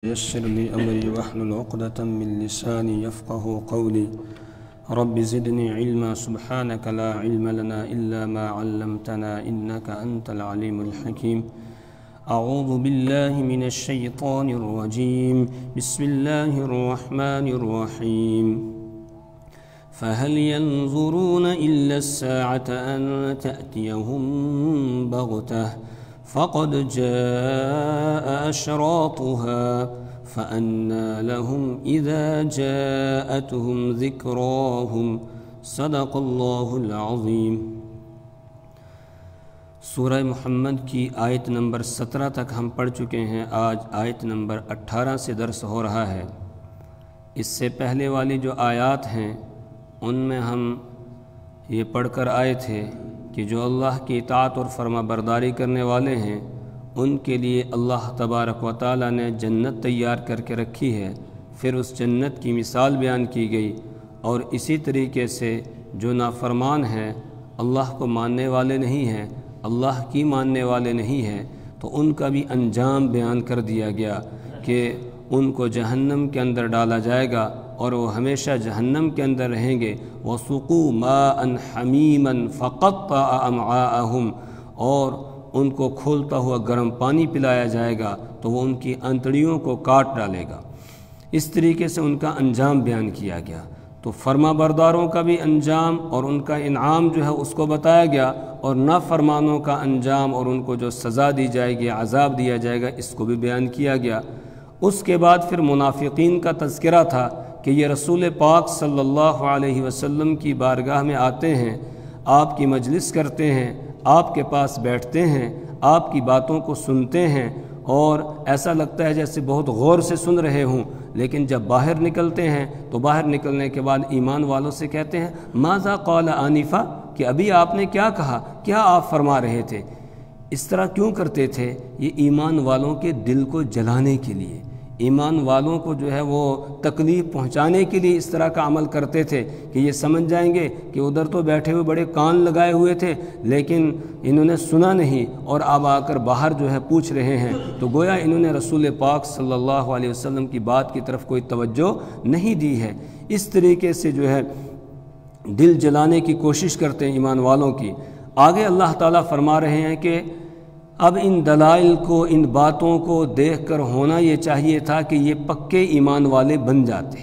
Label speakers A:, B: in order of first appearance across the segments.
A: يسر لي أمري واحلل عقدة من لساني يفقه قولي رب زدني علما سبحانك لا علم لنا إلا ما علمتنا إنك أنت العليم الحكيم أعوذ بالله من الشيطان الرجيم بسم الله الرحمن الرحيم فهل ينظرون إلا الساعة أن تأتيهم بغتة فقد جاء أشراطها فأنى لهم إذا جاءتهم ذكراهم صدق الله العظيم۔ سورہ محمد کی آیت نمبر 17 تک ہم پڑھ چکے ہیں۔ آج آیت نمبر 18 سے درس ہو رہا ہے۔ اس سے پہلے والی جو آیات ہیں ان میں ہم یہ پڑھ کر آئے تھے کہ جو اللہ کی اطاعت اور فرما برداری کرنے والے ہیں ان کے لیے اللہ تبارک و تعالی نے جنت تیار کر کے رکھی ہے۔ پھر اس جنت کی مثال بیان کی گئی، اور اسی طریقے سے جو نافرمان ہیں، اللہ کو ماننے والے نہیں ہیں، اللہ کی ماننے والے نہیں ہیں، تو ان کا بھی انجام بیان کر دیا گیا کہ ان کو جہنم کے اندر ڈالا جائے گا اور وہ ہمیشہ جہنم کے اندر رہیں گے۔ وَسُقُوا مَاءً حَمِيمًا فَقَطَّعَ أَمْعَاءَهُمْ، اور ان کو کھولتا ہوا گرم پانی پلایا جائے گا تو وہ ان کی انتڑیوں کو کاٹ ڈالے گا۔ اس طریقے سے ان کا انجام بیان کیا گیا۔ تو فرما برداروں کا بھی انجام اور ان کا انعام جو ہے اس کو بتایا گیا، اور نافرمانوں کا انجام اور ان کو جو سزا دی جائے گی، عذاب دیا جائے گا، اس کو بھی بیان کیا گیا۔ اس کے بعد پھر منافقین کا تذکرہ تھا کہ یہ رسول پاک صلی اللہ علیہ وسلم کی بارگاہ میں آتے ہیں، آپ کی مجلس کرتے ہیں، آپ کے پاس بیٹھتے ہیں، آپ کی باتوں کو سنتے ہیں، اور ایسا لگتا ہے جیسے بہت غور سے سن رہے ہوں، لیکن جب باہر نکلتے ہیں تو باہر نکلنے کے بعد ایمان والوں سے کہتے ہیں ماذا قال آنفا، کہ ابھی آپ نے کیا کہا، کیا آپ فرما رہے تھے۔ اس طرح کیوں کرتے تھے؟ یہ ایمان والوں کے دل کو جلانے کے لیے، ایمان والوں کو جو ہے وہ تکلیف پہنچانے کے لیے اس طرح کا عمل کرتے تھے کہ یہ سمجھ جائیں گے کہ ادھر تو بیٹھے ہوئے بڑے کان لگائے ہوئے تھے لیکن انہوں نے سنا نہیں، اور اب آ کر باہر جو ہے پوچھ رہے ہیں، تو گویا انہوں نے رسول پاک صلی اللہ علیہ وسلم کی بات کی طرف کوئی توجہ نہیں دی ہے۔ اس طریقے سے جو ہے دل جلانے کی کوشش کرتے ہیں ایمان والوں کی۔ آگے اللہ تعالیٰ فرما رہے ہیں کہ اب ان دلائل کو، ان باتوں کو دیکھ کر ہونا یہ چاہیے تھا کہ یہ پکے ایمان والے بن جاتے،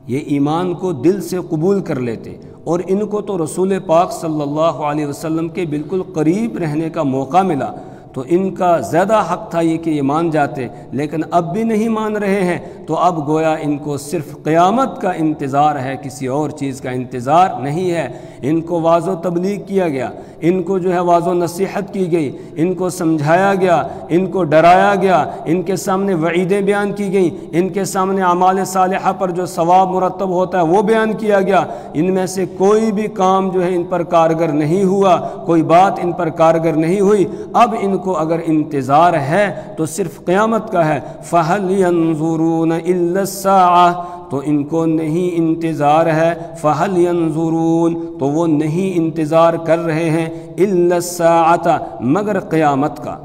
A: یہ ایمان کو دل سے قبول کر لیتے، اور ان کو تو رسول پاک صلی اللہ علیہ وسلم کے بالکل قریب رہنے کا موقع ملا، تو ان کا زیادہ حق تھا یہ کہ یہ مان جاتے، لیکن اب بھی نہیں مان رہے ہیں، تو اب گویا ان کو صرف قیامت کا انتظار ہے، کسی اور چیز کا انتظار نہیں ہے۔ ان کو واعظ و تبلیغ کیا گیا، ان کو جو ہے واعظ و نصیحت کی گئی، ان کو سمجھایا گیا، ان کو ڈرایا گیا، ان کے سامنے وعیدیں بیان کی گئیں، ان کے سامنے اعمال صالحہ پر جو ثواب مرتب ہوتا ہے وہ بیان کیا گیا۔ ان میں سے کوئی بھی کام جو ہے ان پر کارگر نہیں ہوا، کوئی بات ان پر کارگر نہیں ہوئی۔ اب ان کو اگر انتظار ہے تو صرف قیامت کا ہے۔ فَهَلْ يَنظُرُونَ إِلَّا السَّاعَةَ، تو ان کو نہیں انتظار ہے، فَهَلْ يَنظُرُونَ، تو وہ نہیں انتظار کر رہے ہیں، إِلَّا السَّاعَةَ، مگر قیامت کا۔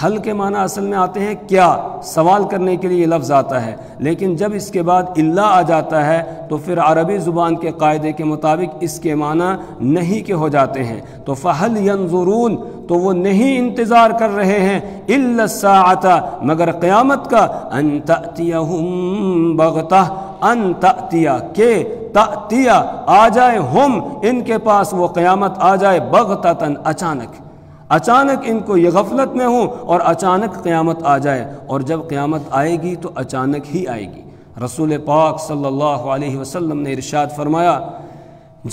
A: حل کے معنی اصل میں آتے ہیں کیا، سوال کرنے کے لیے یہ لفظ آتا ہے، لیکن جب اس کے بعد الا آ جاتا ہے تو پھر عربی زبان کے قاعدے کے مطابق اس کے معنی نہیں کے ہو جاتے ہیں۔ تو فَهَلْ يَنظُرُونَ، تو وہ نہیں انتظار کر رہے ہیں، إِلَّا السَّاعَةَ، مگر قیامت کا، أَن تَأْتِيَهُمْ بَغْتَةً، أَن تَأْتِيَ، کہ تَأْتِيَ، آ جائے، ہم، ان کے پاس وہ قیامت آ جائے، بغتتاً، اچانک، اچانک ان کو یہ غفلت میں ہوں اور اچانک قیامت آ جائے، اور جب قیامت آئے گی تو اچانک ہی آئے گی۔ رسول پاک صلی اللہ علیہ وسلم نے ارشاد فرمایا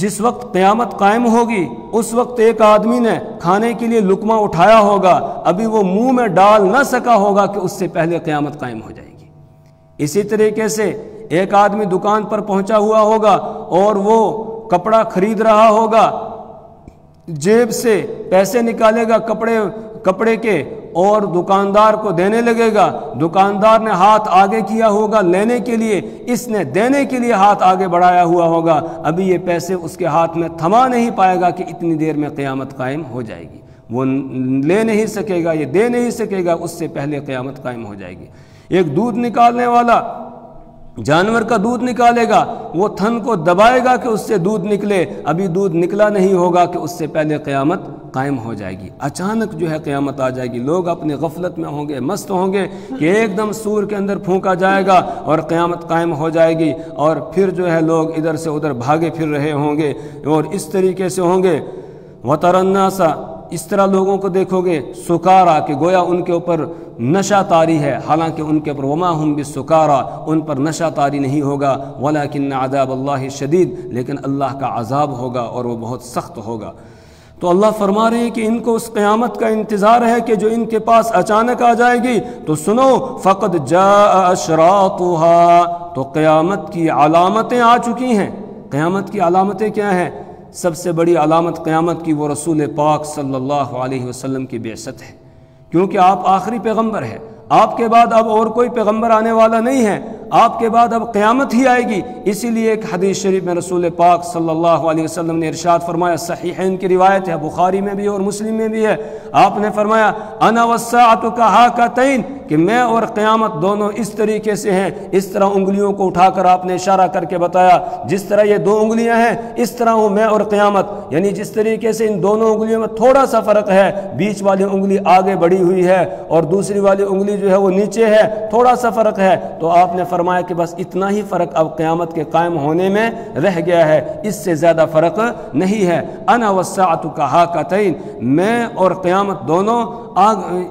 A: جس وقت قیامت قائم ہوگی اس وقت ایک آدمی نے کھانے کے لیے لقمہ اٹھایا ہوگا، ابھی وہ منہ میں ڈال نہ سکا ہوگا کہ اس سے پہلے قیامت قائم ہو جائے گی۔ اسی طریقے سے ایک آدمی دکان پر پہنچا ہوا ہوگا اور وہ کپڑا خرید رہا ہوگا، جیب سے پیسے نکالے گا کپڑے کے اور دکاندار کو دینے لگے گا، دکاندار نے ہاتھ آگے کیا ہوگا لینے کے لیے، اس نے دینے کے لیے ہاتھ آگے بڑھایا ہوا ہوگا، ابھی یہ پیسے اس کے ہاتھ میں تھما نہیں پائے گا کہ اتنی دیر میں قیامت قائم ہو جائے گی، وہ لے نہیں سکے گا، یہ دے نہیں سکے گا، اس سے پہلے قیامت قائم ہو جائے گی۔ ایک دودھ نکالنے والا جانور کا دودھ نکالے گا، وہ تھن کو دبائے گا کہ اس سے دودھ نکلے، ابھی دودھ نکلا نہیں ہوگا کہ اس سے پہلے قیامت قائم ہو جائے گی۔ اچانک جو ہے قیامت آ جائے گی، لوگ اپنے غفلت میں ہوں گے، مست ہوں گے کہ ایک دم سور کے اندر پھونکا جائے گا اور قیامت قائم ہو جائے گی، اور پھر جو ہے لوگ ادھر سے ادھر بھاگے پھر رہے ہوں گے اور اس طریقے سے ہوں گے۔ وَتَرَى النَّاسَ، اس طرح لوگوں کو دیکھو گے سکارا، کہ گویا ان کے اوپر نشہ طاری ہے، حالانکہ ان کے اوپر وما ہم بسکارا، ان پر نشہ طاری نہیں ہوگا، ولیکن عذاب اللہ شدید، لیکن اللہ کا عذاب ہوگا اور وہ بہت سخت ہوگا۔ تو اللہ فرما رہے ہیں کہ ان کو اس قیامت کا انتظار ہے کہ جو ان کے پاس اچانک آ جائے گی، تو سنو فقد جاء اشراطها، تو قیامت کی علامتیں آ چکی ہیں۔ قیامت کی علامتیں کیا ہیں؟ سب سے بڑی علامت قیامت کی وہ رسول پاک صلی اللہ علیہ وسلم کی بعثت ہے، کیونکہ آپ آخری پیغمبر ہیں، آپ کے بعد اب اور کوئی پیغمبر آنے والا نہیں ہے، آپ کے بعد اب قیامت ہی آئے گی۔ اسی لیے ایک حدیث شریف میں رسول پاک صلی اللہ علیہ وسلم نے ارشاد فرمایا، صحیحین کی روایت ہے، بخاری میں بھی اور مسلم میں بھی ہے، آپ نے فرمایا انا والساعۃ کہاکتین، کہ میں اور قیامت دونوں اس طریقے سے ہیں۔ اس طرح انگلیوں کو اٹھا کر آپ نے اشارہ کر کے بتایا، جس طرح یہ دو انگلیاں ہیں اس طرح وہ میں اور قیامت، یعنی جس طریقے سے ان دونوں انگلیوں میں تھوڑا سا فرق ہے، بیچ والی انگلی آگے بڑھی ہوئی ہے اور دوسری والی انگلی جو ہے وہ نیچے ہے، تھوڑا سا فرق ہے، تو آپ نے فرمایا کہ بس اتنا ہی فرق اب قیامت کے قائم ہونے میں رہ گیا ہے، اس سے زیادہ فرق نہیں ہے۔ انا والساعۃ کہاکتین، میں اور قیامت دونوں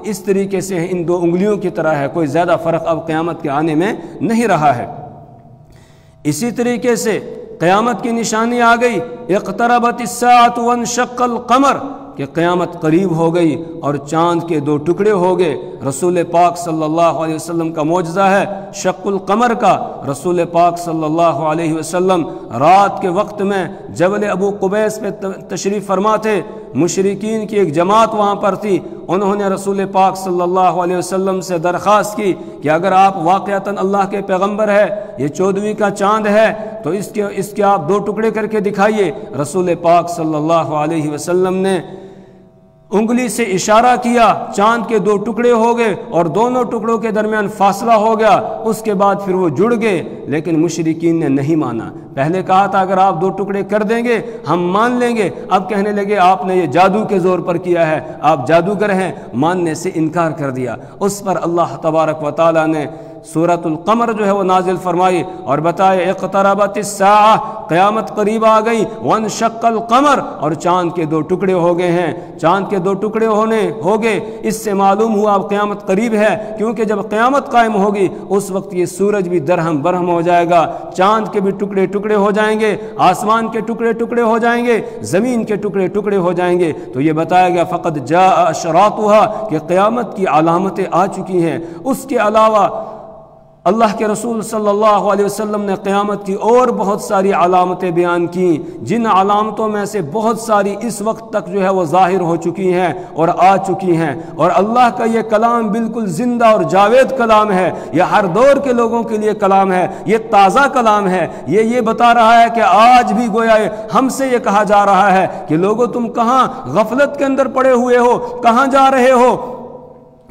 A: اس طریقے سے ان دو انگلیوں کی طرح ہے، کوئی زیادہ فرق اب قیامت کے آنے میں نہیں رہا ہے۔ اسی طریقے سے قیامت کی نشانی آ گئی، اقتربت الساعۃ وانشق القمر، کہ قیامت قریب ہو گئی اور چاند کے دو ٹکڑے ہو گئے۔ رسول پاک صلی اللہ علیہ وسلم کا معجزہ ہے شق القمر کا۔ رسول پاک صلی اللہ علیہ وسلم رات کے وقت میں جبل ابو قبیس پہ تشریف فرما تھے، مشرکین کی ایک جماعت وہاں پر تھی، انہوں نے رسول پاک صلی اللہ علیہ وسلم سے درخواست کی کہ اگر آپ واقعتاً اللہ کے پیغمبر ہے، یہ 14ویں کا چاند ہے، تو اس کے آپ دو ٹکڑے کر کے دکھائیے۔ رسول پاک صلی اللہ علیہ وسلم نے انگلی سے اشارہ کیا، چاند کے دو ٹکڑے ہو گئے اور دونوں ٹکڑوں کے درمیان فاصلہ ہو گیا، اس کے بعد پھر وہ جڑ گئے، لیکن مشرکین نے نہیں مانا۔ پہلے کہا تھا اگر آپ دو ٹکڑے کر دیں گے ہم مان لیں گے، اب کہنے لگے آپ نے یہ جادو کے زور پر کیا ہے، آپ جادوگر ہیں، ماننے سے انکار کر دیا۔ اس پر اللہ تبارک و تعالیٰ نے سورۃ القمر جو ہے وہ نازل فرمائی اور بتائے اقتربت الساعہ، قیامت قریب آ گئی، وانشق القمر، اور چاند کے دو ٹکڑے ہو گئے ہیں۔ چاند کے دو ٹکڑے ہو گئے، اس سے معلوم ہوا اب قیامت قریب ہے، کیونکہ جب قیامت قائم ہوگی اس وقت یہ سورج بھی درہم برہم ہو جائے گا، چاند کے بھی ٹکڑے ٹکڑے ہو جائیں گے، آسمان کے ٹکڑے ٹکڑے ہو جائیں گے، زمین کے ٹکڑے ٹکڑے ہو جائیں گے۔ تو یہ بتایا گیا فقد جاء اشراطها، کہ قیامت کی علامتیں آ چکی ہیں۔ اس کے علاوہ اللہ کے رسول صلی اللہ علیہ وسلم نے قیامت کی اور بہت ساری علامتیں بیان کی، جن علامتوں میں سے بہت ساری اس وقت تک جو ہے وہ ظاہر ہو چکی ہیں اور آ چکی ہیں، اور اللہ کا یہ کلام بالکل زندہ اور جاوید کلام ہے، یہ ہر دور کے لوگوں کے لیے کلام ہے، یہ تازہ کلام ہے۔ یہ بتا رہا ہے کہ آج بھی گویا ہم سے یہ کہا جا رہا ہے کہ لوگوں تم کہاں غفلت کے اندر پڑے ہوئے ہو، کہاں جا رہے ہو،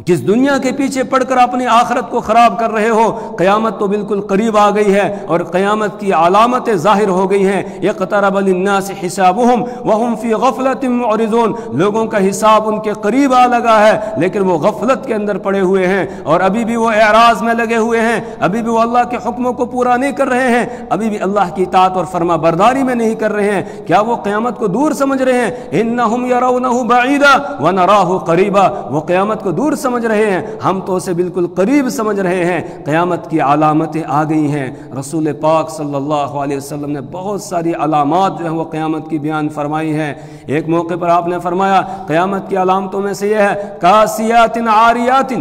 A: کس دنیا کے پیچھے پڑھ کر اپنی آخرت کو خراب کر رہے ہو؟ قیامت تو بالکل قریب آ گئی ہے اور قیامت کی علامتیں ظاہر ہو گئی ہیں۔ اقترب للناس حسابهم وهم في غفلة معرضون، لوگوں کا حساب ان کے قریب آ لگا ہے لیکن وہ غفلت کے اندر پڑے ہوئے ہیں اور ابھی بھی وہ اعراض میں لگے ہوئے ہیں، ابھی بھی وہ اللہ کے حکموں کو پورا نہیں کر رہے ہیں، ابھی بھی اللہ کی اطاعت اور فرما برداری میں نہیں کر رہے ہیں۔ کیا وہ قیامت کو دور سمجھ رہے ہیں؟ انہم یرونه بعیدا ونراہ قریبا، وہ قیامت کو دور سمجھ رہے ہیں، ہم تو اسے بالکل قریب سمجھ رہے ہیں۔ قیامت کی علامتیں آ گئی ہیں۔ رسول پاک صلی اللہ علیہ وسلم نے بہت ساری علامات جو ہیں وہ قیامت کی بیان فرمائی ہیں۔ ایک موقع پر آپ نے فرمایا قیامت کی علامتوں میں سے یہ ہے کاسیات عاریات،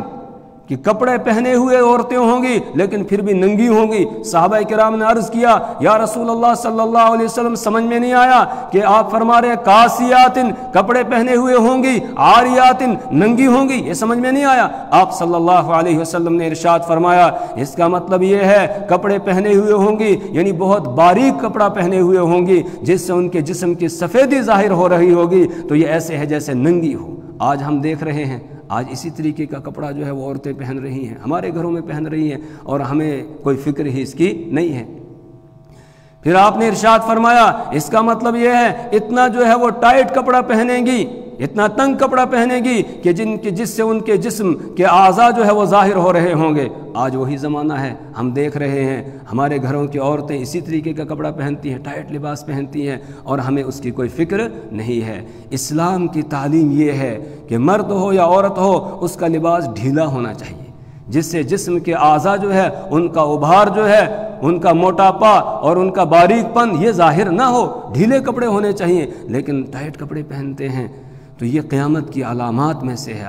A: کہ کپڑے پہنے ہوئے عورتیں ہوں گی لیکن پھر بھی ننگی ہوں گی۔ صحابہ کرام نے عرض کیا یا رسول اللہ صلی اللہ علیہ وسلم، سمجھ میں نہیں آیا کہ آپ فرما رہے ہیں کاسیات کپڑے پہنے ہوئے ہوں گی، عاریات ننگی ہوں گی، یہ سمجھ میں نہیں آیا؟ آپ صلی اللہ علیہ وسلم نے ارشاد فرمایا اس کا مطلب یہ ہے کپڑے پہنے ہوئے ہوں گی یعنی بہت باریک کپڑا پہنے ہوئے ہوں گی جس سے ان کے جسم کی سفیدی ظاہر ہو رہی ہوگی، تو یہ ایسے ہے جیسے ننگی ہو۔ آج ہم دیکھ رہے ہیں آج اسی طریقے کا کپڑا جو ہے وہ عورتیں پہن رہی ہیں، ہمارے گھروں میں پہن رہی ہیں، اور ہمیں کوئی فکر ہی اس کی نہیں ہے۔ پھر آپ نے ارشاد فرمایا اس کا مطلب یہ ہے اتنا جو ہے وہ ٹائٹ کپڑا پہنیں گی، اتنا تنگ کپڑا پہنے گی کہ جس سے ان کے جسم کے اعضاء جو ہے وہ ظاہر ہو رہے ہوں گے۔ آج وہی زمانہ ہے، ہم دیکھ رہے ہیں ہمارے گھروں کی عورتیں اسی طریقے کا کپڑا پہنتی ہیں، ٹائٹ لباس پہنتی ہیں، اور ہمیں اس کی کوئی فکر نہیں ہے۔ اسلام کی تعلیم یہ ہے کہ مرد ہو یا عورت ہو، اس کا لباس ڈھیلا ہونا چاہیے، جس سے جسم کے اعضاء جو ہے ان کا ابھار جو ہے، ان کا موٹاپا اور ان کا باریک پن یہ ظاہر نہ ہو۔ ڈھیلے کپڑے ہونے چاہیے، لیکن ٹائٹ کپڑے پہنتے ہیں تو یہ قیامت کی علامات میں سے ہے۔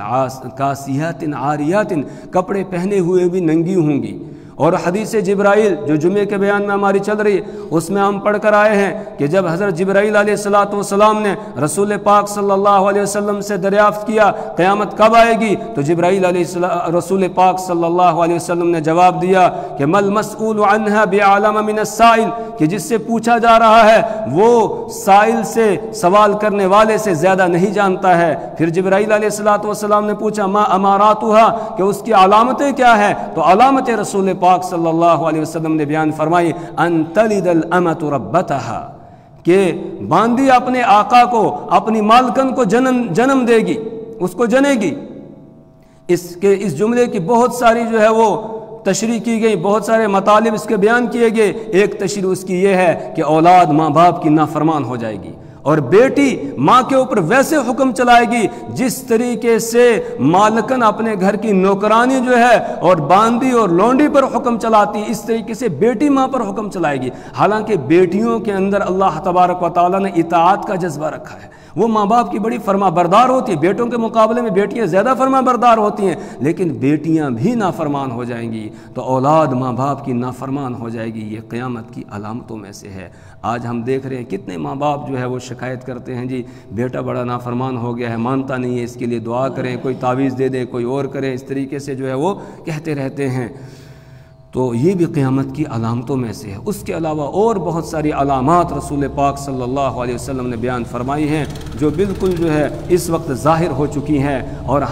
A: کاسیات عاریات، کپڑے پہنے ہوئے بھی ننگی ہوں گی۔ اور حدیث جبرائیل جو جمعے کے بیان میں ہماری چل رہی ہے، اس میں ہم پڑھ کر آئے ہیں کہ جب حضرت جبرائیل علیہ السلام نے رسول پاک صلی اللہ علیہ وسلم سے دریافت کیا قیامت کب آئے گی، تو جبرائیل رسول پاک صلی اللہ علیہ وسلم نے جواب دیا کہ مل مسئول عنہا بعلم من السائل، کہ جس سے پوچھا جا رہا ہے وہ سائل سے، سوال کرنے والے سے زیادہ نہیں جانتا ہے۔ پھر جبرائیل علیہ السلام نے پوچھا ما اماراتها، کہ اس کی علامتیں کیا ہیں، تو علامت رسول پاک صلی اللہ علیہ وسلم نے بیان فرمائی ان تلد الامۃ ربتها، کہ باندی اپنے آقا کو، اپنی مالکن کو جنم دے گی، اس کو جنے گی۔ اس جملے کی بہت ساری جو ہے وہ تشریح کی گئی، بہت سارے مطالب اس کے بیان کیے گئے۔ ایک تشریح اس کی یہ ہے کہ اولاد ماں باپ کی نافرمان ہو جائے گی، اور بیٹی ماں کے اوپر ویسے حکم چلائے گی جس طریقے سے مالکن اپنے گھر کی نوکرانی جو ہے اور باندی اور لونڈی پر حکم چلاتی، اس طریقے سے بیٹی ماں پر حکم چلائے گی۔ حالانکہ بیٹیوں کے اندر اللہ تبارک و تعالیٰ نے اطاعت کا جذبہ رکھا ہے، وہ ماں باپ کی بڑی فرما بردار ہوتی ہیں، بیٹوں کے مقابلے میں بیٹیاں زیادہ فرما بردار ہوتی ہیں، لیکن بیٹیاں بھی نافرمان ہو جائیں گی تو اولاد ماں باپ کی نافرمان ہو جائے گی۔ یہ قیامت کی علامتوں میں سے ہے۔ آج ہم دیکھ رہے ہیں کتنے ماں باپ جو ہے وہ شکایت کرتے ہیں جی بیٹا بڑا نافرمان ہو گیا ہے، مانتا نہیں ہے، اس کے لیے دعا کریں، کوئی تعویذ دے دے، کوئی اور کرے، اس طریقے سے جو ہے وہ کہتے رہتے ہیں۔ تو یہ بھی قیامت کی علامتوں میں سے ہے۔ اس کے علاوہ اور بہت ساری علامات رسول پاک صلی اللہ علیہ وسلم نے بیان فرمائی ہیں جو بالکل جو ہے اس وقت ظاہر ہو چکی ہیں، اور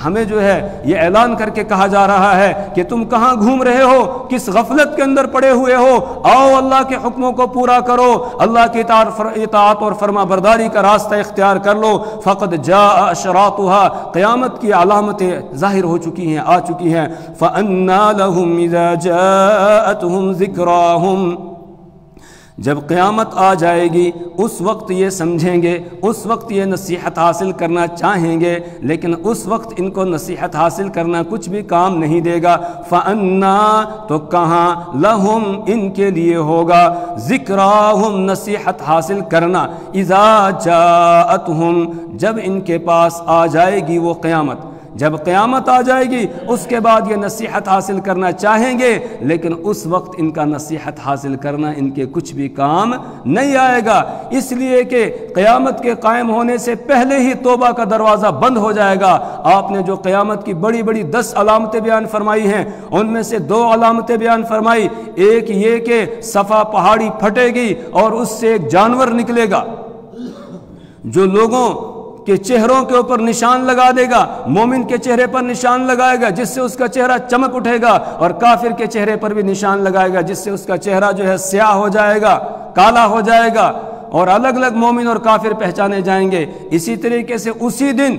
A: ہمیں جو ہے یہ اعلان کر کے کہا جا رہا ہے کہ تم کہاں گھوم رہے ہو، کس غفلت کے اندر پڑے ہوئے ہو، آؤ اللہ کے حکموں کو پورا کرو، اللہ کی اطاعت اور فرما برداری کا راستہ اختیار کر لو۔ فقد جاء اشراطها، قیامت کی علامتیں ظاہر ہو چکی ہیں، آ چکی ہیں۔ فأنى لهم اذا جاءتهم ذکراہم، جب قیامت آ جائے گی اس وقت یہ سمجھیں گے، اس وقت یہ نصیحت حاصل کرنا چاہیں گے، لیکن اس وقت ان کو نصیحت حاصل کرنا کچھ بھی کام نہیں دے گا۔ فَأَنَّا، تو کہاں، لہم، ان کے لیے ہوگا، ذکراہم، نصیحت حاصل کرنا، اذا جاءتہم، جب ان کے پاس آ جائے گی وہ قیامت۔ جب قیامت آ جائے گی اس کے بعد یہ نصیحت حاصل کرنا چاہیں گے، لیکن اس وقت ان کا نصیحت حاصل کرنا ان کے کچھ بھی کام نہیں آئے گا، اس لیے کہ قیامت کے قائم ہونے سے پہلے ہی توبہ کا دروازہ بند ہو جائے گا۔ آپ نے جو قیامت کی بڑی بڑی 10 علامتیں بیان فرمائی ہیں، ان میں سے 2 علامتیں بیان فرمائی۔ ایک یہ کہ صفا پہاڑی پھٹے گی اور اس سے ایک جانور نکلے گا جو لوگوں کہ چہروں کے اوپر نشان لگا دے گا، مومن کے چہرے پر نشان لگائے گا جس سے اس کا چہرہ چمک اٹھے گا، اور کافر کے چہرے پر بھی نشان لگائے گا جس سے اس کا چہرہ جو ہے سیاہ ہو جائے گا، کالا ہو جائے گا، اور الگ الگ مومن اور کافر پہچانے جائیں گے۔ اسی طریقے سے اسی دن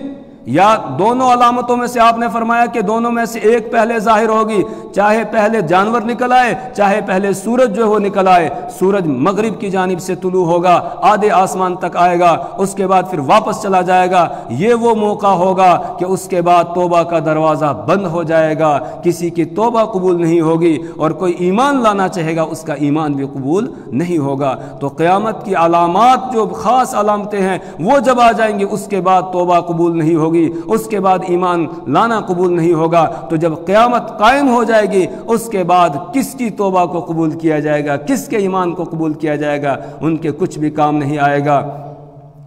A: یا دونوں علامتوں میں سے آپ نے فرمایا کہ دونوں میں سے ایک پہلے ظاہر ہوگی، چاہے پہلے جانور نکل آئے، چاہے پہلے سورج جو ہے وہ نکل آئے۔ سورج مغرب کی جانب سے طلوع ہوگا، آدھے آسمان تک آئے گا، اس کے بعد پھر واپس چلا جائے گا۔ یہ وہ موقع ہوگا کہ اس کے بعد توبہ کا دروازہ بند ہو جائے گا، کسی کی توبہ قبول نہیں ہوگی، اور کوئی ایمان لانا چاہے گا اس کا ایمان بھی قبول نہیں ہوگا۔ تو قیامت کی علامات جو خاص علامتیں ہیں وہ جب آ جائیں گی اس کے بعد توبہ قبول نہیں ہوگی، اس کے بعد ایمان لانا قبول نہیں ہوگا۔ تو جب قیامت قائم ہو جائے گی اس کے بعد کس کی توبہ کو قبول کیا جائے گا، کس کے ایمان کو قبول کیا جائے گا، ان کے کچھ بھی کام نہیں آئے گا۔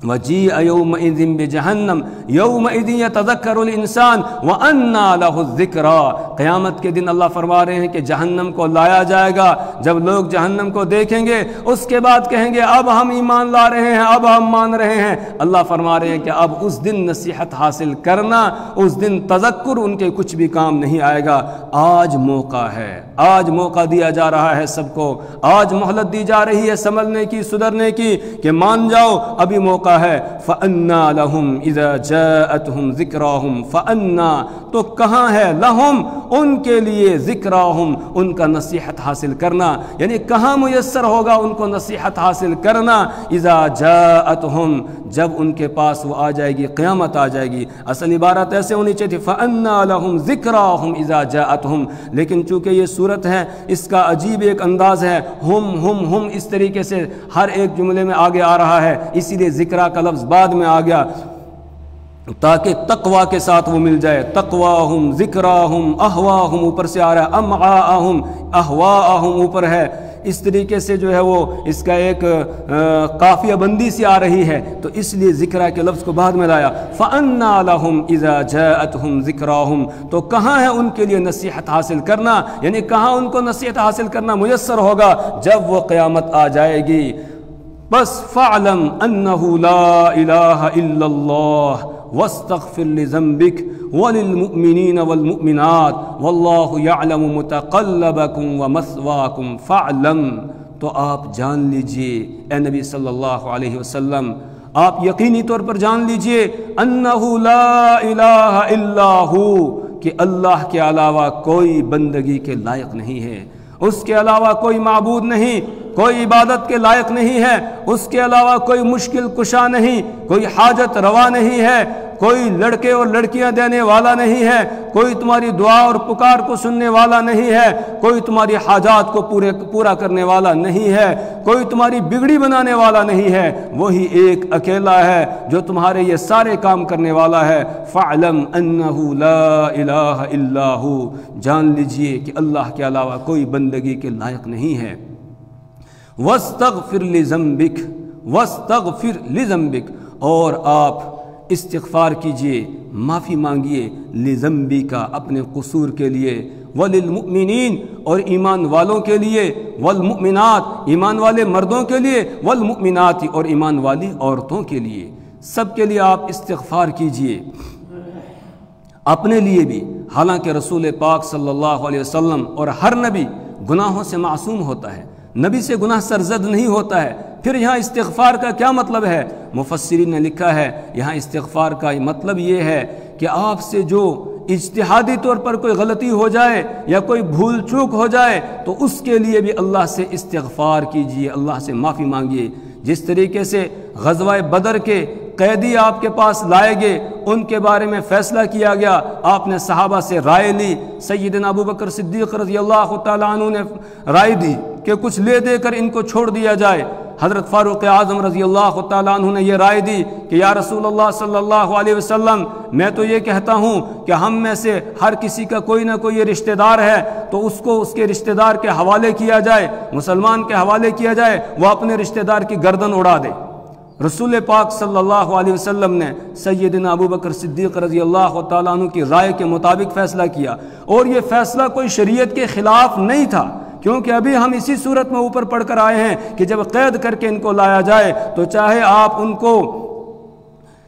A: وَجِيءَ يَوْمَئِذٍ بِجَهَنَّمَ يَوْمَئِذٍ يَتَذَكَّرُ الْإِنسَانُ وَأَنَّى لَهُ الذِّكْرَى۔ قیامت کے دن اللہ فرما رہے ہیں کہ جہنم کو لایا جائے گا، جب لوگ جہنم کو دیکھیں گے اس کے بعد کہیں گے اب ہم ایمان لا رہے ہیں، اب ہم مان رہے ہیں۔ اللہ فرما رہے ہیں کہ اب اس دن نصیحت حاصل کرنا، اس دن تذکر ان کے کچھ بھی کام نہیں آئے گا۔ آج موقع ہے، آج موقع دیا جا رہا ہے سب کو، آج مہلت دی جا رہی ہے سنبھلنے کی، سدھرنے کی، کہ مان جاؤ ابھی موقع ہے۔ فَأَنَّى لَهُمْ إِذَا جَاءَتْهُمْ ذِكْرَاهُمْ فَأَنَّى، تو کہاں ہے لہم، ان کے لیے، ذکراہم، ان کا نصیحت حاصل کرنا، یعنی کہاں میسر ہوگا ان کو نصیحت حاصل کرنا، اذا جاءتہم، جب ان کے پاس وہ آ جائے گی، قیامت آ جائے گی۔ اصل عبارت ایسے ہونی چاہیے تھی فَأَنَّى لَهُمْ ذِكْرَاهُمْ اذا جاءتہم، لیکن چونکہ یہ صورت ہے اس کا عجیب ایک انداز ہے، ہم اس طریقے سے ہر ایک جملے میں آگے آ رہا ہے، اسی لیے ذکرہ کا لفظ بعد میں آ گیا تاکہ تقوی کے ساتھ وہ مل جائے۔ تقواہم، ذکراہم، اہواہم اوپر سے آ رہا ہے، امعاہم، اہواہم اوپر ہے، اس طریقے سے جو ہے وہ اس کا ایک قافیہ بندی سی آ رہی ہے، تو اس لیے ذکرہ کے لفظ کو بعد میں لایا۔ فَأَنَّى لَهُمْ إِذَا جَاءَتْهُمْ ذِكْرَاهُمْ، تو کہاں ہے ان کے لیے نصیحت حاصل کرنا، یعنی کہاں ان کو نصیحت حاصل کرنا میسر ہوگا، جب وہ قیامت آ جائے گی۔ بس فَاعْلَمْ أَنَّهُ لَا إِلَٰهَ إِلَّا اللَّهُ وَاسْتَغْفِرْ لِذَنبِكَ وَلِلْمُؤْمِنِينَ وَالْمُؤْمِنَاتِ وَاللَّهُ يَعْلَمُ مُتَقَلَّبَكُمْ وَمَثْوَاكُمْ فَاعْلَمْ، تو آپ جان لیجئے اے نبی صلی اللہ علیہ وسلم، آپ یقینی طور پر جان لیجئے أَنَّهُ لَا إِلَٰهَ إِلَّا هُوَ، کہ اللہ کے علاوہ کوئی بندگی کے لائق نہیں ہے، اس کے علاوہ کوئی معبود نہیں، کوئی عبادت کے لائق نہیں ہے، اس کے علاوہ کوئی مشکل کشا نہیں، کوئی حاجت روا نہیں ہے، کوئی لڑکے اور لڑکیاں دینے والا نہیں ہے، کوئی تمہاری دعا اور پکار کو سننے والا نہیں ہے، کوئی تمہاری حاجات کو پورا کرنے والا نہیں ہے، کوئی تمہاری بگڑی بنانے والا نہیں ہے، وہی ایک اکیلا ہے جو تمہارے یہ سارے کام کرنے والا ہے۔ فَاعْلَمْ أَنَّهُ لَا إِلَٰهَ إِلَّا هُوَ، جان لیجئے کہ اللہ کے علاوہ کوئی بندگی کے لائق نہیں ہے۔ وَاسْتَغْفِرْ لِذَنبِكَ، وَاسْتَغْفِرْ لِذَنبِكَ، اور آپ استغفار کیجئے، معافی مانگیے، لِذَنبِكَ، اپنے قصور کے لیے، وَلِلْمُؤْمِنِينَ، اور ایمان والوں کے لیے، وَالْمُؤْمِنَاتِ، ایمان والے مردوں کے لیے، وَالْمُؤْمِنَاتِ، اور ایمان والی عورتوں کے لیے، سب کے لیے آپ استغفار کیجئے، اپنے لیے بھی۔ حالانکہ رسول پاک صلی اللہ علیہ وسلم اور ہر نبی گناہوں سے معصوم ہوتا ہے، نبی سے گناہ سرزد نہیں ہوتا ہے۔ پھر یہاں استغفار کا کیا مطلب ہے؟ مفسرین نے لکھا ہے یہاں استغفار کا مطلب یہ ہے کہ آپ سے جو اجتہادی طور پر کوئی غلطی ہو جائے یا کوئی بھول چوک ہو جائے تو اس کے لیے بھی اللہ سے استغفار کیجئے، اللہ سے معافی مانگیے۔ جس طریقے سے غزوہ بدر کے قیدی آپ کے پاس لائے گئے، ان کے بارے میں فیصلہ کیا گیا، آپ نے صحابہ سے رائے لی، سیدنا ابوبکر صدیق رضی اللہ تعالیٰ عنہ نے رائے دی کہ کچھ لے دے کر ان کو چھوڑ دیا جائے، حضرت فاروق اعظم رضی اللہ تعالیٰ عنہ نے یہ رائے دی کہ یا رسول اللہ صلی اللہ علیہ وسلم، میں تو یہ کہتا ہوں کہ ہم میں سے ہر کسی کا کوئی نہ کوئی رشتہ دار ہے، تو اس کو اس کے رشتہ دار کے حوالے کیا جائے، مسلمان کے حوالے کیا جائے، وہ اپنے رشتہ دار کی گردن اڑا دے۔ رسول پاک صلی اللہ علیہ وسلم نے سیدنا ابوبکر صدیق رضی اللہ تعالیٰ عنہ کی رائے کے مطابق فیصلہ کیا، اور یہ فیصلہ کوئی شریعت کے خلاف نہیں تھا، کیونکہ ابھی ہم اسی صورت میں اوپر پڑھ کر آئے ہیں کہ جب قید کر کے ان کو لایا جائے تو چاہے آپ ان کو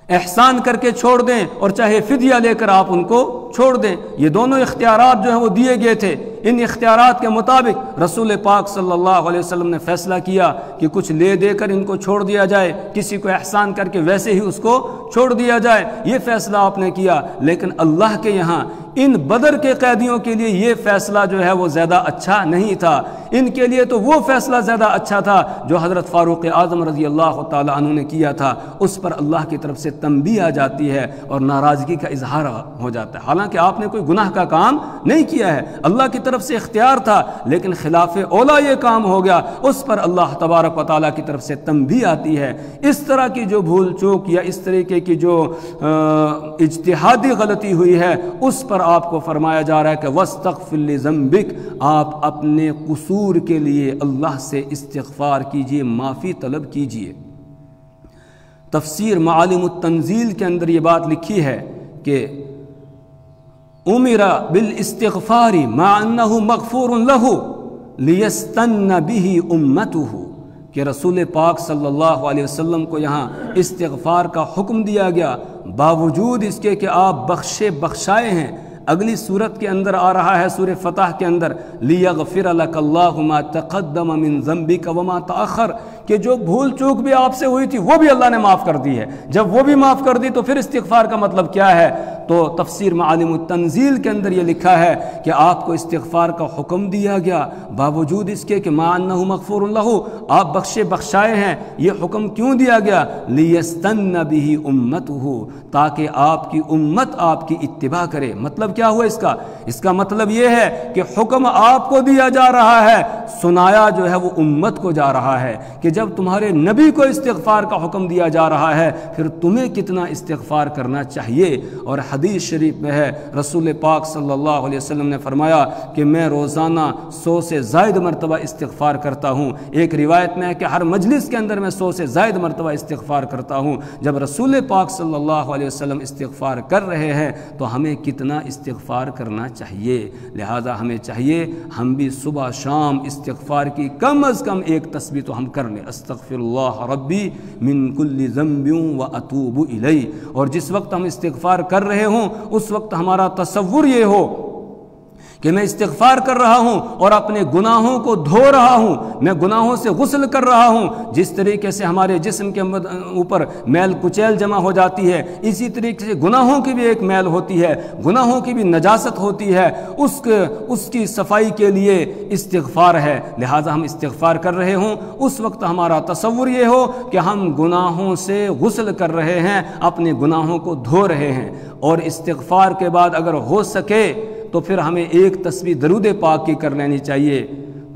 A: احسان کر کے چھوڑ دیں اور چاہے فدیہ لے کر آپ ان کو چھوڑ دیں، یہ دونوں اختیارات جو ہیں وہ دیے گئے تھے۔ ان اختیارات کے مطابق رسول پاک صلی اللہ علیہ وسلم نے فیصلہ کیا کہ کچھ لے دے کر ان کو چھوڑ دیا جائے، کسی کو احسان کر کے ویسے ہی اس کو چھوڑ دیا جائے، یہ فیصلہ آپ نے کیا۔ لیکن اللہ کے یہاں ان بدر کے قیدیوں کے لیے یہ فیصلہ جو ہے وہ زیادہ اچھا نہیں تھا، ان کے لیے تو وہ فیصلہ زیادہ اچھا تھا جو حضرت فاروق اعظم رضی اللہ تعالیٰ عنہ نے کیا تھا۔ اس پر اللہ کی طرف سے تنبیہ آ جاتی ہے اور ناراضگی کا اظہار ہو جاتا ہے، حالانکہ آپ نے کوئی گناہ کا کام نہیں کیا ہے، اللہ کی طرف سے اختیار تھا، لیکن خلاف اولا یہ کام ہو گیا، اس پر اللہ تبارک و تعالیٰ کی طرف سے تنبیہ آتی ہے۔ اس طرح کی جو بھول چوک یا اس طریقے کی جو اجتہادی غلطی ہوئی ہے، اس پر آپ کو فرمایا جا رہا ہے کہ وَاسْتَغْفِرْ لِذَنبِكَ، آپ اپنے قصور کے لیے اللہ سے استغفار کیجئے، معافی طلب کیجئے۔ تفسیر معالم التنزیل کے اندر یہ بات لکھی ہے کہ امر بالاستغفار مع انہ مغفور لہ لیستن بہ امتہ، کہ رسول پاک صلی اللہ علیہ وسلم کو یہاں استغفار کا حکم دیا گیا باوجود اس کے کہ آپ بخشائے ہیں۔ اگلی صورت کے اندر آ رہا ہے سورہ فتح کے اندر لیغفر لک اللہ ما تقدم من ذنبک وما تأخر، کہ جو بھول چوک بھی آپ سے ہوئی تھی وہ بھی اللہ نے معاف کر دی ہے۔ جب وہ بھی معاف کر دی تو پھر استغفار کا مطلب کیا ہے؟ تو تفسیر معالم التنزیل کے اندر یہ لکھا ہے کہ آپ کو استغفار کا حکم دیا گیا باوجود اس کے کہ مع انہ مغفور لہ، آپ بخشائے ہیں۔ یہ حکم کیوں دیا گیا؟ لیستن بہ امتہ، تاکہ آپ کی امت آپ کی اتباع کرے۔ مطلب کیا ہوا اس کا مطلب یہ ہے کہ حکم آپ کو دیا جا رہا ہے، سنایا جو ہے وہ امت کو جا رہا ہے، کہ جب تمہارے نبی کو استغفار کا حکم دیا جا رہا ہے پھر تمہیں کتنا استغفار کرنا چاہیے۔ اور حدیث شریف میں ہے رسول پاک صلی اللہ علیہ وسلم نے فرمایا کہ میں روزانہ 100 سے زائد مرتبہ استغفار کرتا ہوں۔ ایک روایت میں ہے کہ ہر مجلس کے اندر میں 100 سے زائد مرتبہ استغفار کرتا ہوں۔ جب رسول پاک صلی اللہ علیہ وسلم استغفار کر رہے ہیں تو ہمیں کتنا استغفار کرنا چاہیے؟ لہذا ہمیں چاہیے ہم بھی صبح شام استغفار کی کم از کم ایک تسبیح تو ہم کر لیں، استغفر اللہ ربی من کل ذنب واتوب الیہ۔ اور جس وقت ہم استغفار کر رہے ہوں اس وقت ہمارا تصور یہ ہو کہ میں استغفار کر رہا ہوں اور اپنے گناہوں کو دھو رہا ہوں، میں گناہوں سے غسل کر رہا ہوں۔ جس طریقے سے ہمارے جسم کے اوپر میل کچیل جمع ہو جاتی ہے، اسی طریقے سے گناہوں کی بھی ایک میل ہوتی ہے، گناہوں کی بھی نجاست ہوتی ہے، اس کی صفائی کے لیے استغفار ہے۔ لہٰذا ہم استغفار کر رہے ہوں اس وقت ہمارا تصور یہ ہو کہ ہم گناہوں سے غسل کر رہے ہیں، اپنے گناہوں کو دھو رہے ہیں۔ اور استغفار کے بعد اگر ہو سکے تو پھر ہمیں ایک تسبیح درود پاک کی کر لینی چاہیے۔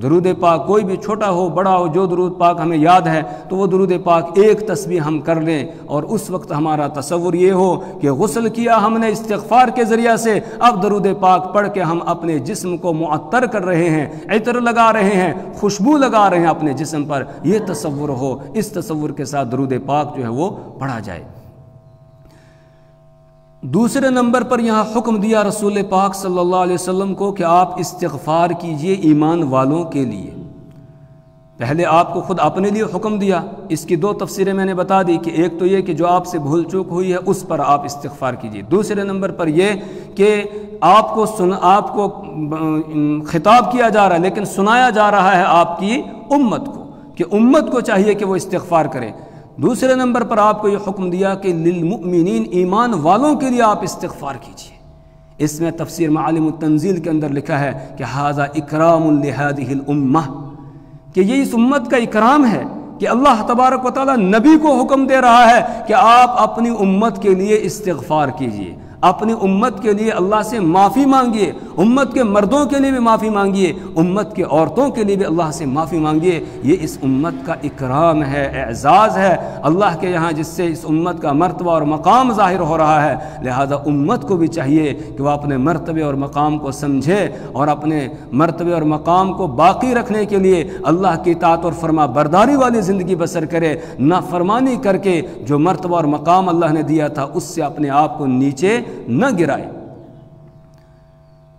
A: درود پاک کوئی بھی چھوٹا ہو بڑا ہو، جو درود پاک ہمیں یاد ہے تو وہ درود پاک ایک تسبیح ہم کر لیں، اور اس وقت ہمارا تصور یہ ہو کہ غسل کیا ہم نے استغفار کے ذریعہ سے، اب درود پاک پڑھ کے ہم اپنے جسم کو معطر کر رہے ہیں، عطر لگا رہے ہیں، خوشبو لگا رہے ہیں اپنے جسم پر، یہ تصور ہو۔ اس تصور کے ساتھ درود پاک جو ہے وہ پڑھا جائے۔ دوسرے نمبر پر یہاں حکم دیا رسول پاک صلی اللہ علیہ وسلم کو کہ آپ استغفار کیجئے ایمان والوں کے لیے۔ پہلے آپ کو خود اپنے لیے حکم دیا، اس کی دو تفسیریں میں نے بتا دی کہ ایک تو یہ کہ جو آپ سے بھول چوک ہوئی ہے اس پر آپ استغفار کیجئے، دوسرے نمبر پر یہ کہ آپ کو خطاب کیا جا رہا ہے لیکن سنایا جا رہا ہے آپ کی امت کو، کہ امت کو چاہیے کہ وہ استغفار کرے۔ دوسرے نمبر پر آپ کو یہ حکم دیا کہ للمؤمنین، ایمان والوں کے لیے آپ استغفار کیجئے۔ اس میں تفسیر معالم التنزیل کے اندر لکھا ہے کہ ھذا اکرام لہذہ الامہ، کہ یہ اس امت کا اکرام ہے کہ اللہ تبارک و تعالی نبی کو حکم دے رہا ہے کہ آپ اپنی امت کے لیے استغفار کیجئے، اپنی امت کے لیے اللہ سے معافی مانگیے، امت کے مردوں کے لیے بھی معافی مانگیے، امت کے عورتوں کے لیے بھی اللہ سے معافی مانگیے۔ یہ اس امت کا اکرام ہے، اعزاز ہے اللہ کے یہاں، جس سے اس امت کا مرتبہ اور مقام ظاہر ہو رہا ہے۔ لہذا امت کو بھی چاہیے کہ وہ اپنے مرتبے اور مقام کو سمجھے اور اپنے مرتبے اور مقام کو باقی رکھنے کے لیے اللہ کی اطاعت اور فرما برداری والی زندگی بسر کرے، نافرمانی کر کے جو مرتبہ اور مقام اللہ نے دیا تھا اس سے اپنے آپ کو نیچے نہ گرائے۔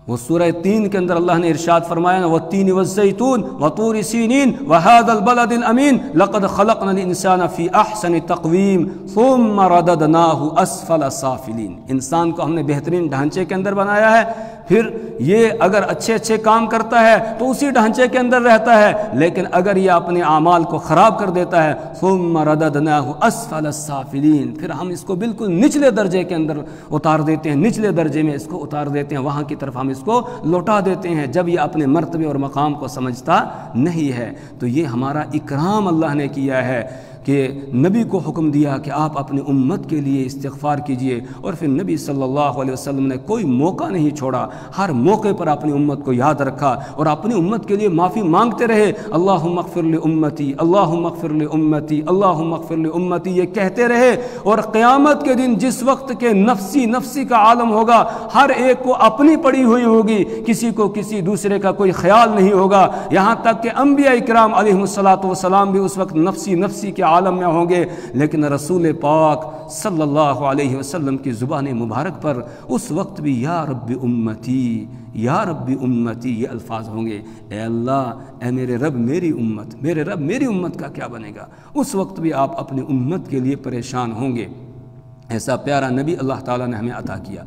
A: وہ سورہ 3 کے اندر اللہ نے ارشاد فرمایا وَالتِّينِ وَالزَّيْتُونِ وَطُورِ سِينِينَ وَهَذَا الْبَلَدِ الْأَمِينَ لَقَدْ خَلَقْنَا الْإِنسَانَ فِي أَحْسَنِ تَقْوِيمٍ ثُمَّ رَدَدْنَاهُ أَسْفَلَ سَافِلِينَ۔ انسان کو ہم نے بہترین ڈھانچے کے اندر بنایا ہے، پھر یہ اگر اچھے کام کرتا ہے تو اسی ڈھانچے کے اندر رہتا ہے، لیکن اگر یہ اپنے اعمال کو خراب کر دیتا ہے ثُمَّ رَدَدْنَاهُ أَسْفَلَ السَّافِلِينَ، پھر ہم اس کو بالکل نچلے درجے کے اندر اتار دیتے ہیں، نچلے درجے میں اس کو اتار دیتے ہیں، وہاں کی طرف ہم اس کو لوٹا دیتے ہیں جب یہ اپنے مرتبے اور مقام کو سمجھتا نہیں ہے۔ تو یہ ہمارا اکرام اللہ نے کیا ہے کہ نبی کو حکم دیا کہ آپ اپنی امت کے لیے استغفار کیجئے، اور پھر نبی صلی اللہ علیہ وسلم نے کوئی موقع نہیں چھوڑا، ہر موقع پر اپنی امت کو یاد رکھا اور اپنی امت کے لیے معافی مانگتے رہے، اللہم اغفر لامتی، اللہم اغفر لامتی، اللہم اغفر لامتی، یہ کہتے رہے۔ اور قیامت کے دن جس وقت کے نفسی کا عالم ہوگا، ہر ایک کو اپنی پڑی ہوئی ہوگی، کسی کو کسی دوسرے کا کوئی خیال نہیں ہوگا، یہاں تک کہ انبیاء اکرام علیہ الصلوۃ والسلام بھی اس وقت نفسی کے عالم میں ہوں گے، لیکن رسول پاک صلی اللہ علیہ وسلم کی زبان مبارک پر اس وقت بھی یا رب امتی یا رب امتی یہ الفاظ ہوں گے، اے اللہ، اے میرے رب میری امت، میرے رب میری امت کا کیا بنے گا؟ اس وقت بھی آپ اپنی امت کے لیے پریشان ہوں گے۔ ایسا پیارا نبی اللہ تعالیٰ نے ہمیں عطا کیا۔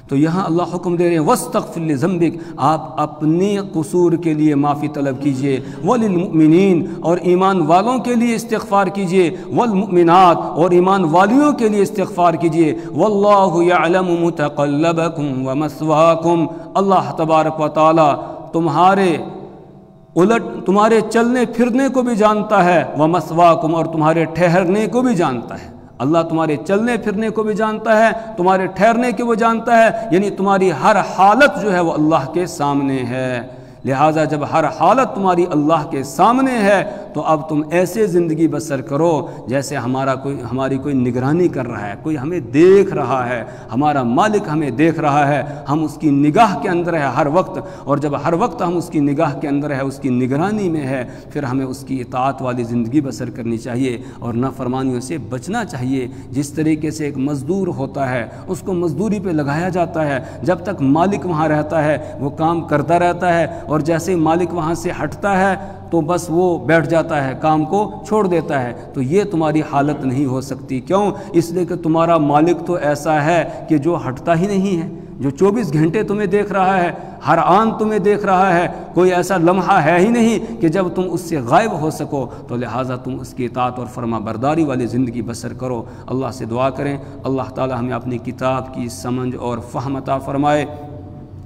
A: تو یہاں اللہ حکم دے رہے ہیں وَاسْتَغْفِرْ لِذَنْبِكَ، آپ اپنے قصور کے لیے معافی طلب کیجئے، وَلِلْمُؤْمِنِينَ اور ایمان والوں کے لیے استغفار کیجئے، وَالْمُؤْمِنَاتِ اور ایمان والیوں کے لیے استغفار کیجئے، وَاللَّهُ يَعْلَمُ مُتَقَلَّبَكُمْ وَمَثْوَاكُمْ، اللہ تبارک و تعالی تمہارے چلنے پھرنے کو بھی جانتا ہے، وَمَثْوَاكُمْ اور تمہارے ٹھہرنے کو بھی جانتا ہے۔ اللہ تمہارے چلنے پھرنے کو بھی جانتا ہے، تمہارے ٹھہرنے کو بھی جانتا ہے، یعنی تمہاری ہر حالت جو ہے وہ اللہ کے سامنے ہے۔ لہٰذا جب ہر حالت تمہاری اللہ کے سامنے ہے تو اب تم ایسے زندگی بسر کرو جیسے ہماری کوئی نگرانی کر رہا ہے، کوئی ہمیں دیکھ رہا ہے، ہمارا مالک ہمیں دیکھ رہا ہے، ہم اس کی نگاہ کے اندر ہے ہر وقت، اور جب ہر وقت ہم اس کی نگاہ کے اندر ہے، اس کی نگرانی میں ہے، پھر ہمیں اس کی اطاعت والی زندگی بسر کرنی چاہیے اور نافرمانیوں سے بچنا چاہیے۔ جس طریقے سے ایک مزدور ہوتا ہے، اس کو مزدوری پہ لگایا جاتا ہے، جب تک مالک وہاں رہتا ہے وہ کام کرتا رہتا ہے، اور جیسے مالک وہاں سے ہٹتا ہے تو بس وہ بیٹھ جاتا ہے، کام کو چھوڑ دیتا ہے۔ تو یہ تمہاری حالت نہیں ہو سکتی، کیوں؟ اس لیے کہ تمہارا مالک تو ایسا ہے کہ جو ہٹتا ہی نہیں ہے، جو 24 گھنٹے تمہیں دیکھ رہا ہے، ہر آن تمہیں دیکھ رہا ہے، کوئی ایسا لمحہ ہے ہی نہیں کہ جب تم اس سے غائب ہو سکو۔ تو لہٰذا تم اس کی اطاعت اور فرما برداری والی زندگی بسر کرو۔ اللہ سے دعا کریں اللہ تعالی ہمیں اپنی کتاب کی سمجھ اور فہم عطا فرمائے،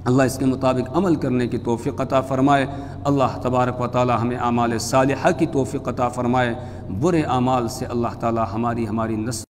A: اللہ اس کے مطابق عمل کرنے کی توفیق عطا فرمائے۔ اللہ تبارک و تعالی ہمیں اعمال صالحہ کی توفیق عطا فرمائے، برے اعمال سے اللہ تعالی ہماری نسل